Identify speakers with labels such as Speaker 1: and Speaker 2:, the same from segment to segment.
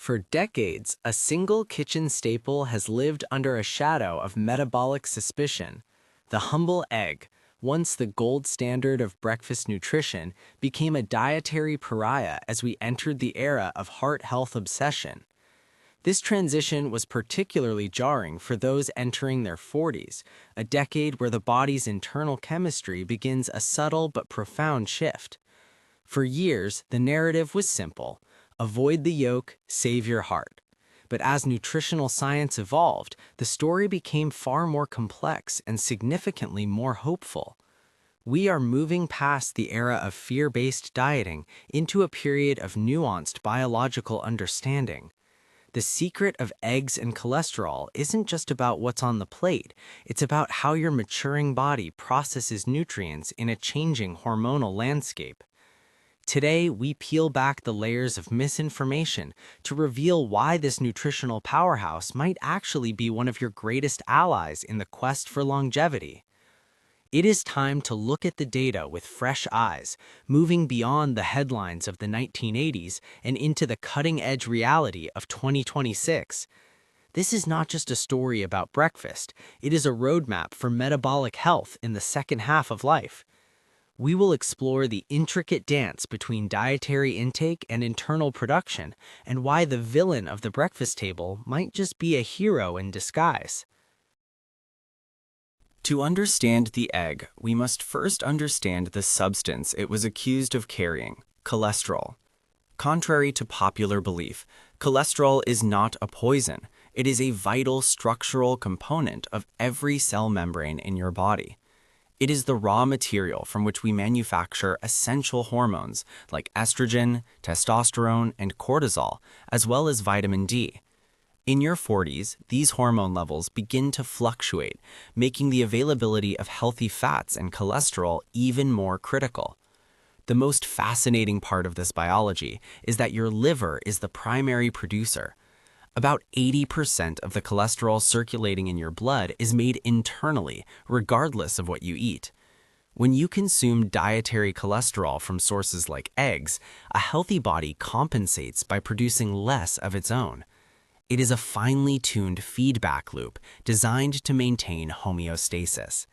Speaker 1: For decades, a single kitchen staple has lived under a shadow of metabolic suspicion. The humble egg, once the gold standard of breakfast nutrition, became a dietary pariah as we entered the era of heart health obsession. This transition was particularly jarring for those entering their 40s, a decade where the body's internal chemistry begins a subtle but profound shift. For years, the narrative was simple: avoid the yolk, save your heart. But as nutritional science evolved, the story became far more complex and significantly more hopeful. We are moving past the era of fear-based dieting into a period of nuanced biological understanding. The secret of eggs and cholesterol isn't just about what's on the plate, it's about how your maturing body processes nutrients in a changing hormonal landscape. Today, we peel back the layers of misinformation to reveal why this nutritional powerhouse might actually be one of your greatest allies in the quest for longevity. It is time to look at the data with fresh eyes, moving beyond the headlines of the 1980s and into the cutting-edge reality of 2026. This is not just a story about breakfast, it is a roadmap for metabolic health in the second half of life. We will explore the intricate dance between dietary intake and internal production, and why the villain of the breakfast table might just be a hero in disguise. To understand the egg, we must first understand the substance it was accused of carrying: cholesterol. Contrary to popular belief, cholesterol is not a poison. It is a vital structural component of every cell membrane in your body. It is the raw material from which we manufacture essential hormones like estrogen, testosterone, and cortisol, as well as vitamin D. In your 40s, these hormone levels begin to fluctuate, making the availability of healthy fats and cholesterol even more critical. The most fascinating part of this biology is that your liver is the primary producer. About 80% of the cholesterol circulating in your blood is made internally, regardless of what you eat. When you consume dietary cholesterol from sources like eggs, a healthy body compensates by producing less of its own. It is a finely tuned feedback loop designed to maintain homeostasis.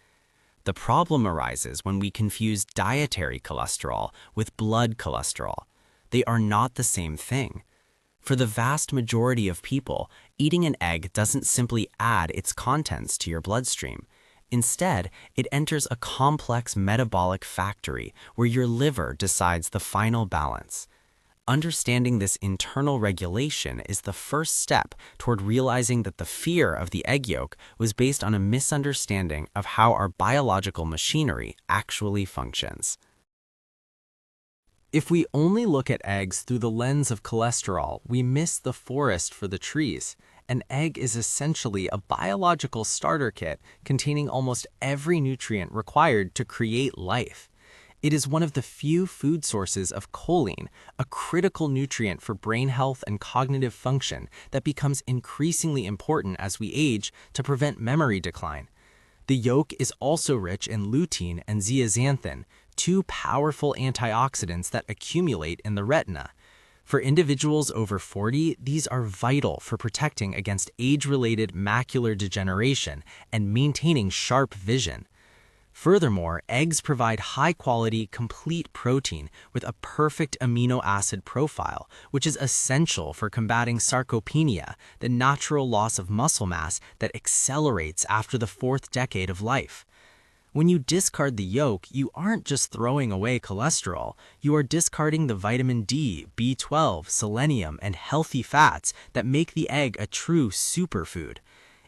Speaker 1: The problem arises when we confuse dietary cholesterol with blood cholesterol. They are not the same thing. For the vast majority of people, eating an egg doesn't simply add its contents to your bloodstream. Instead, it enters a complex metabolic factory where your liver decides the final balance. Understanding this internal regulation is the first step toward realizing that the fear of the egg yolk was based on a misunderstanding of how our biological machinery actually functions. If we only look at eggs through the lens of cholesterol, we miss the forest for the trees. An egg is essentially a biological starter kit containing almost every nutrient required to create life. It is one of the few food sources of choline, a critical nutrient for brain health and cognitive function that becomes increasingly important as we age to prevent memory decline. The yolk is also rich in lutein and zeaxanthin, two powerful antioxidants that accumulate in the retina. For individuals over 40, these are vital for protecting against age-related macular degeneration and maintaining sharp vision. Furthermore, eggs provide high-quality, complete protein with a perfect amino acid profile, which is essential for combating sarcopenia, the natural loss of muscle mass that accelerates after the fourth decade of life. When you discard the yolk, you aren't just throwing away cholesterol, you are discarding the vitamin D, B12, selenium, and healthy fats that make the egg a true superfood.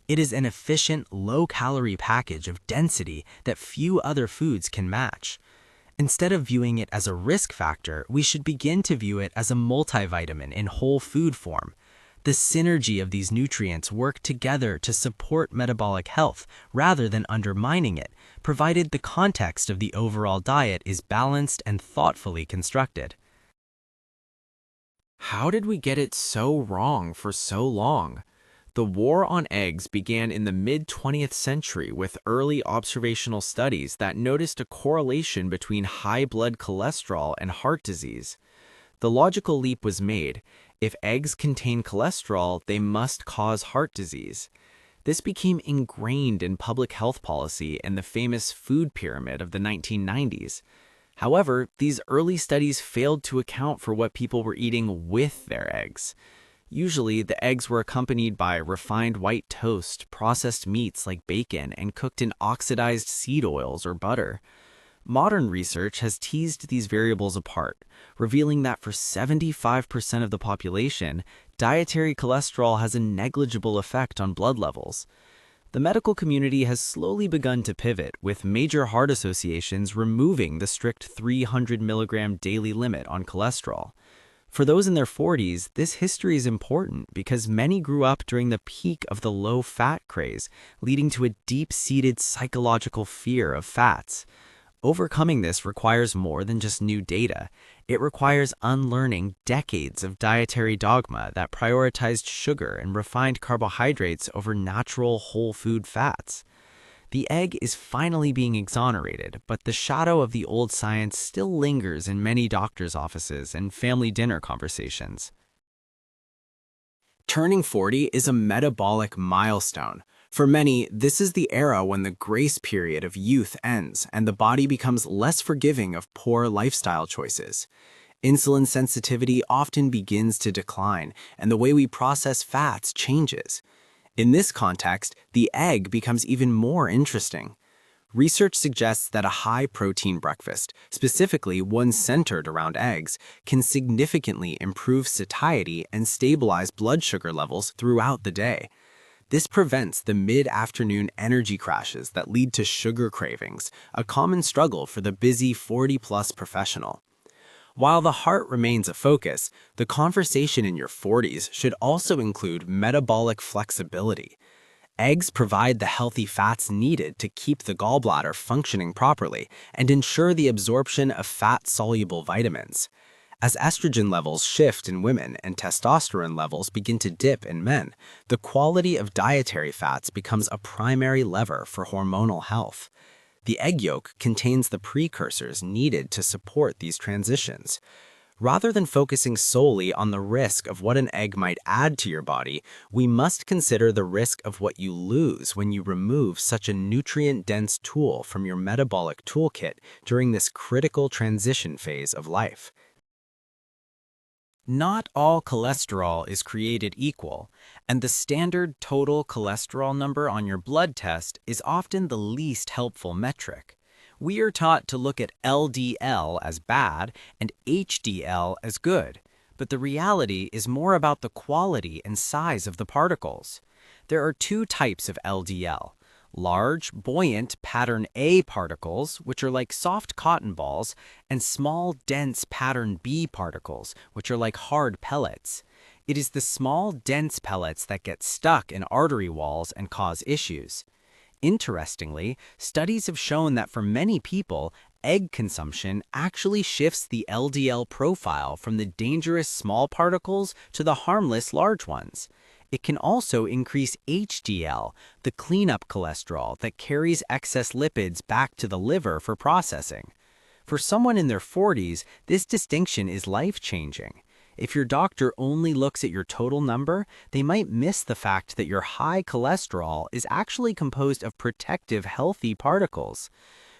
Speaker 1: It is an efficient, low-calorie package of density that few other foods can match. Instead of viewing it as a risk factor, we should begin to view it as a multivitamin in whole food form. The synergy of these nutrients work together to support metabolic health rather than undermining it, provided the context of the overall diet is balanced and thoughtfully constructed.
Speaker 2: How did we get it so wrong for so long? The war on eggs began in the mid-20th century with early observational studies that noticed a correlation between high blood cholesterol and heart disease. The logical leap was made: If eggs contain cholesterol, they must cause heart disease. This became ingrained in public health policy and the famous food pyramid of the 1990s. However, these early studies failed to account for what people were eating with their eggs. Usually, the eggs were accompanied by refined white toast, processed meats like bacon, and cooked in oxidized seed oils or butter. Modern research has teased these variables apart, revealing that for 75% of the population, dietary cholesterol has a negligible effect on blood levels. The medical community has slowly begun to pivot, with major heart associations removing the strict 300 milligram daily limit on cholesterol. For those in their 40s, this history is important because many grew up during the peak of the low-fat craze, leading to a deep-seated psychological fear of fats. Overcoming this requires more than just new data. It requires unlearning decades of dietary dogma that prioritized sugar and refined carbohydrates over natural whole food fats. The egg is finally being exonerated, but the shadow of the old science still lingers in many doctors' offices and family dinner conversations.
Speaker 1: Turning 40 is a metabolic milestone. For many, this is the era when the grace period of youth ends and the body becomes less forgiving of poor lifestyle choices. Insulin sensitivity often begins to decline, and the way we process fats changes. In this context, the egg becomes even more interesting. Research suggests that a high-protein breakfast, specifically one centered around eggs, can significantly improve satiety and stabilize blood sugar levels throughout the day. This prevents the mid-afternoon energy crashes that lead to sugar cravings, a common struggle for the busy 40-plus professional. While the heart remains a focus, the conversation in your 40s should also include metabolic flexibility. Eggs provide the healthy fats needed to keep the gallbladder functioning properly and ensure the absorption of fat-soluble vitamins. As estrogen levels shift in women and testosterone levels begin to dip in men, the quality of dietary fats becomes a primary lever for hormonal health. The egg yolk contains the precursors needed to support these transitions. Rather than focusing solely on the risk of what an egg might add to your body, we must consider the risk of what you lose when you remove such a nutrient-dense tool from your metabolic toolkit during this critical transition phase of life. Not all cholesterol is created equal, and the standard total cholesterol number on your blood test is often the least helpful metric. We are taught to look at LDL as bad and HDL as good, but the reality is more about the quality and size of the particles. There are two types of LDL. Large, buoyant pattern A particles, which are like soft cotton balls, and small, dense pattern B particles, which are like hard pellets. It is the small, dense pellets that get stuck in artery walls and cause issues. Interestingly, studies have shown that for many people, egg consumption actually shifts the LDL profile from the dangerous small particles to the harmless large ones. It can also increase HDL, the cleanup cholesterol that carries excess lipids back to the liver for processing. For someone in their 40s, this distinction is life-changing. If your doctor only looks at your total number, they might miss the fact that your high cholesterol is actually composed of protective, healthy particles.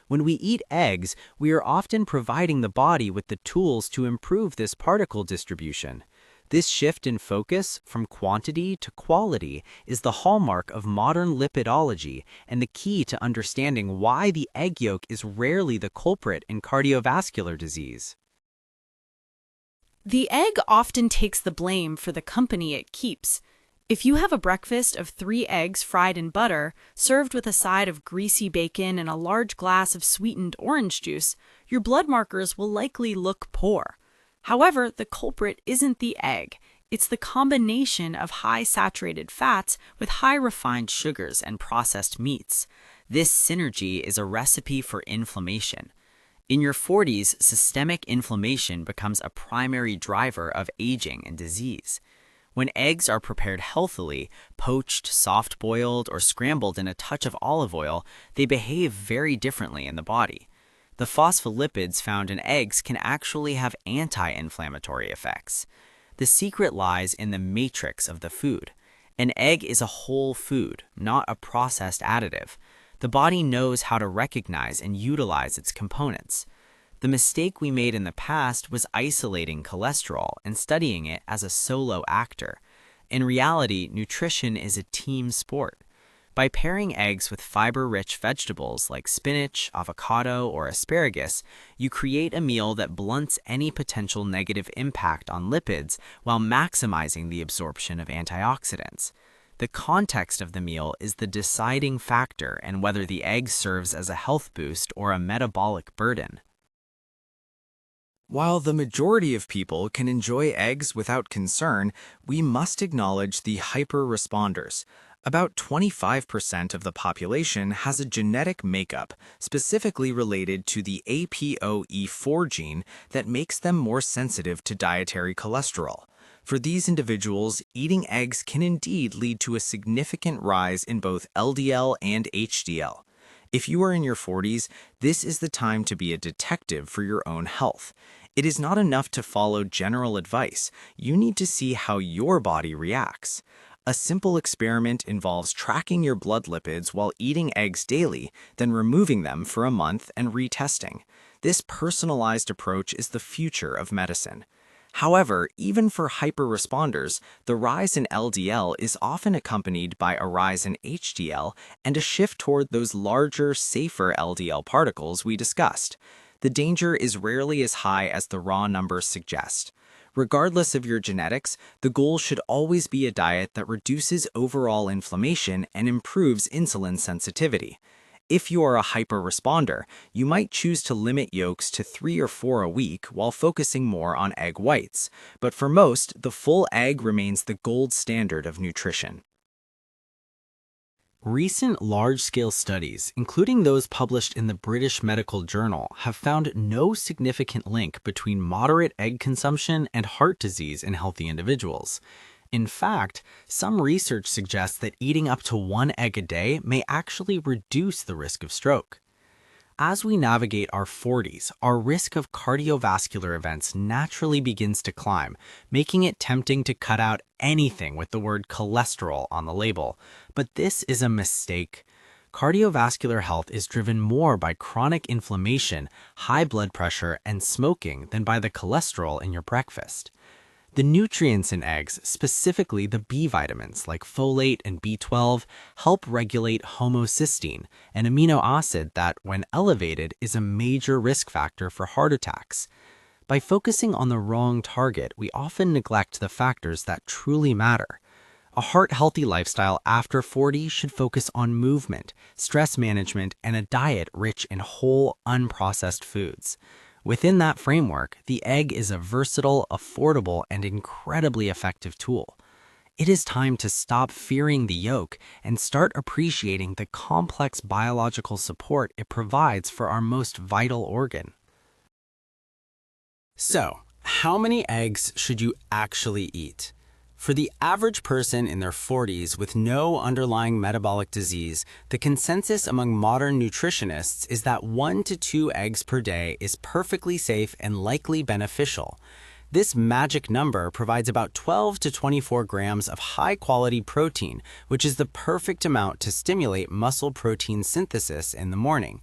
Speaker 1: When we eat eggs, we are often providing the body with the tools to improve this particle distribution. This shift in focus from quantity to quality is the hallmark of modern lipidology and the key to understanding why the egg yolk is rarely the culprit in cardiovascular disease.
Speaker 3: The egg often takes the blame for the company it keeps. If you have a breakfast of 3 eggs fried in butter, served with a side of greasy bacon and a large glass of sweetened orange juice, your blood markers will likely look poor. However, the culprit isn't the egg. It's the combination of high saturated fats with high refined sugars and processed meats. This synergy is a recipe for inflammation. In your 40s, systemic inflammation becomes a primary driver of aging and disease. When eggs are prepared healthily, poached, soft-boiled, or scrambled in a touch of olive oil, they behave very differently in the body. The phospholipids found in eggs can actually have anti-inflammatory effects.
Speaker 2: The secret lies in the matrix of the food. An egg is a whole food, not a processed additive. The body knows how to recognize and utilize its components. The mistake we made in the past was isolating cholesterol and studying it as a solo actor. In reality, nutrition is a team sport. By pairing eggs with fiber-rich vegetables like spinach, avocado, or asparagus, you create a meal that blunts any potential negative impact on lipids while maximizing the absorption of antioxidants. The context of the meal is the deciding factor in whether the egg serves as a health boost or a metabolic burden.
Speaker 1: While the majority of people can enjoy eggs without concern, we must acknowledge the hyper-responders. About 25% of the population has a genetic makeup specifically related to the ApoE4 gene that makes them more sensitive to dietary cholesterol. For these individuals, eating eggs can indeed lead to a significant rise in both LDL and HDL. If you are in your 40s, this is the time to be a detective for your own health. It is not enough to follow general advice. You need to see how your body reacts. A simple experiment involves tracking your blood lipids while eating eggs daily, then removing them for a month and retesting. This personalized approach is the future of medicine. However, even for hyper-responders, the rise in LDL is often accompanied by a rise in HDL and a shift toward those larger, safer LDL particles we discussed. The danger is rarely as high as the raw numbers suggest. Regardless of your genetics, the goal should always be a diet that reduces overall inflammation and improves insulin sensitivity. If you are a hyper-responder, you might choose to limit yolks to 3 or 4 a week while focusing more on egg whites, but for most, the full egg remains the gold standard of nutrition.
Speaker 2: Recent large-scale studies, including those published in the British Medical Journal, have found no significant link between moderate egg consumption and heart disease in healthy individuals. In fact, some research suggests that eating up to 1 egg a day may actually reduce the risk of stroke. As we navigate our 40s, our risk of cardiovascular events naturally begins to climb, making it tempting to cut out anything with the word cholesterol on the label. But this is a mistake. Cardiovascular health is driven more by chronic inflammation, high blood pressure, and smoking than by the cholesterol in your breakfast. The nutrients in eggs, specifically the B vitamins like folate and B12, help regulate homocysteine, an amino acid that, when elevated, is a major risk factor for heart attacks. By focusing on the wrong target, we often neglect the factors that truly matter. A heart-healthy lifestyle after 40 should focus on movement, stress management, and a diet rich in whole, unprocessed foods. Within that framework, the egg is a versatile, affordable, and incredibly effective tool. It is time to stop fearing the yolk and start appreciating the complex biological support it provides for our most vital organ. So, how many eggs should you actually eat? For the average person in their 40s with no underlying metabolic disease, the consensus among modern nutritionists is that 1 to 2 eggs per day is perfectly safe and likely beneficial. This magic number provides about 12 to 24 grams of high-quality protein, which is the perfect amount to stimulate muscle protein synthesis in the morning.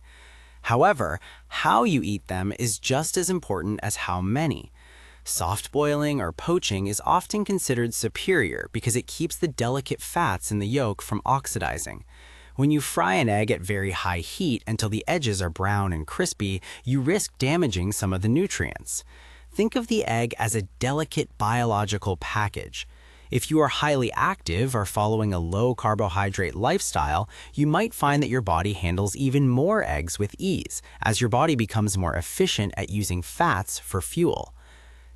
Speaker 2: However, how you eat them is just as important as how many. Soft boiling or poaching is often considered superior because it keeps the delicate fats in the yolk from oxidizing. When you fry an egg at very high heat until the edges are brown and crispy, you risk damaging some of the nutrients. Think of the egg as a delicate biological package. If you are highly active or following a low-carbohydrate lifestyle, you might find that your body handles even more eggs with ease, as your body becomes more efficient at using fats for fuel.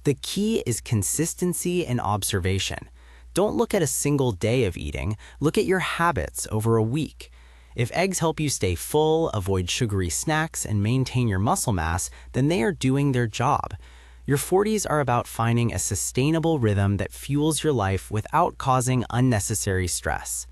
Speaker 2: The key is consistency and observation. Don't look at a single day of eating, look at your habits over a week. If eggs help you stay full, avoid sugary snacks, and maintain your muscle mass, then they are doing their job. Your 40s are about finding a sustainable rhythm that fuels your life without causing unnecessary stress.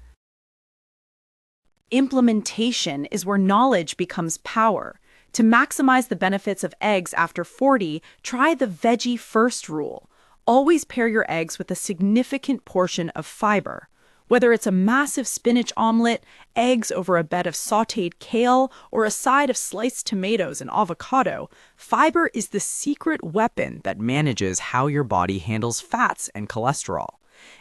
Speaker 3: Implementation is where knowledge becomes power. To maximize the benefits of eggs after 40, try the veggie first rule.
Speaker 4: Always pair your eggs with a significant portion of fiber. Whether it's a massive spinach omelet, eggs over a bed of sautéed kale, or a side of sliced tomatoes and avocado, fiber is the secret weapon that manages how your body handles fats and cholesterol.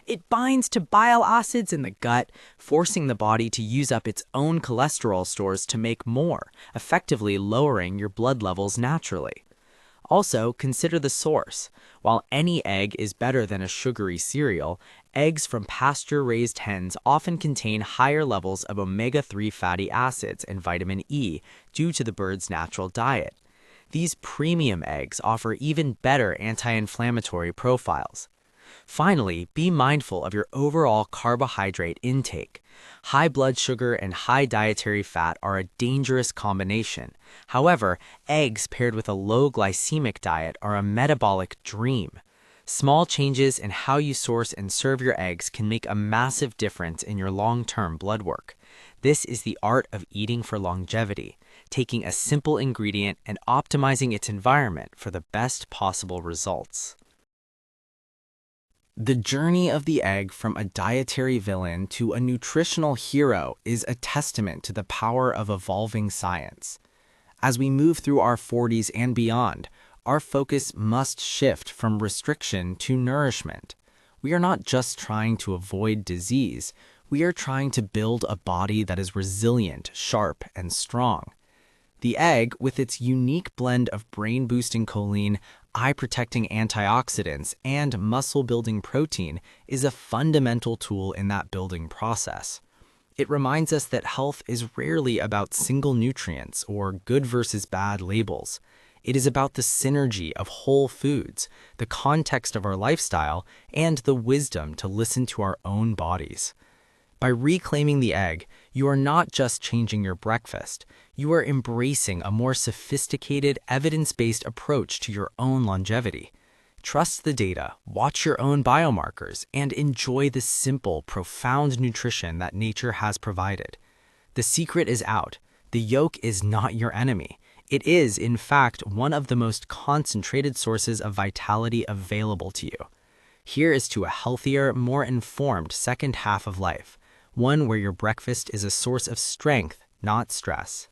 Speaker 4: It binds to bile acids in the gut, forcing the body to use up its own cholesterol stores to make more, effectively lowering your blood levels naturally. Also, consider the source. While any egg is better than a sugary cereal, eggs from pasture-raised hens often contain higher levels of omega-3 fatty acids and vitamin E due to the bird's natural diet. These premium eggs offer even better anti-inflammatory profiles. Finally, be mindful of your overall carbohydrate intake. High blood sugar and high dietary fat are a dangerous combination. However, eggs paired with a low glycemic diet are a metabolic dream. Small changes in how you source and serve your eggs can make a massive difference in your long-term blood work. This is the art of eating for longevity, taking a simple ingredient and optimizing its environment for the best possible results. The journey of the egg from a dietary villain to a nutritional hero is a testament to the power of evolving science. As we move through our 40s and beyond, our focus must shift from restriction to nourishment. We are not just trying to avoid disease, we are trying to build a body that is resilient, sharp, and strong. The egg, with its unique blend of brain-boosting choline, eye-protecting antioxidants, and muscle-building protein, is a fundamental tool in that building process. It reminds us that health is rarely about single nutrients or good versus bad labels. It is about the synergy of whole foods, the context of our lifestyle, and the wisdom to listen to our own bodies. By reclaiming the egg, you are not just changing your breakfast, you are embracing a more sophisticated, evidence-based approach to your own longevity. Trust the data, watch your own biomarkers, and enjoy the simple, profound nutrition that nature has provided. The secret is out. The yolk is not your enemy. It is, in fact, one of the most concentrated sources of vitality available to you. Here is to a healthier, more informed second half of life, one where your breakfast is a source of strength, not stress.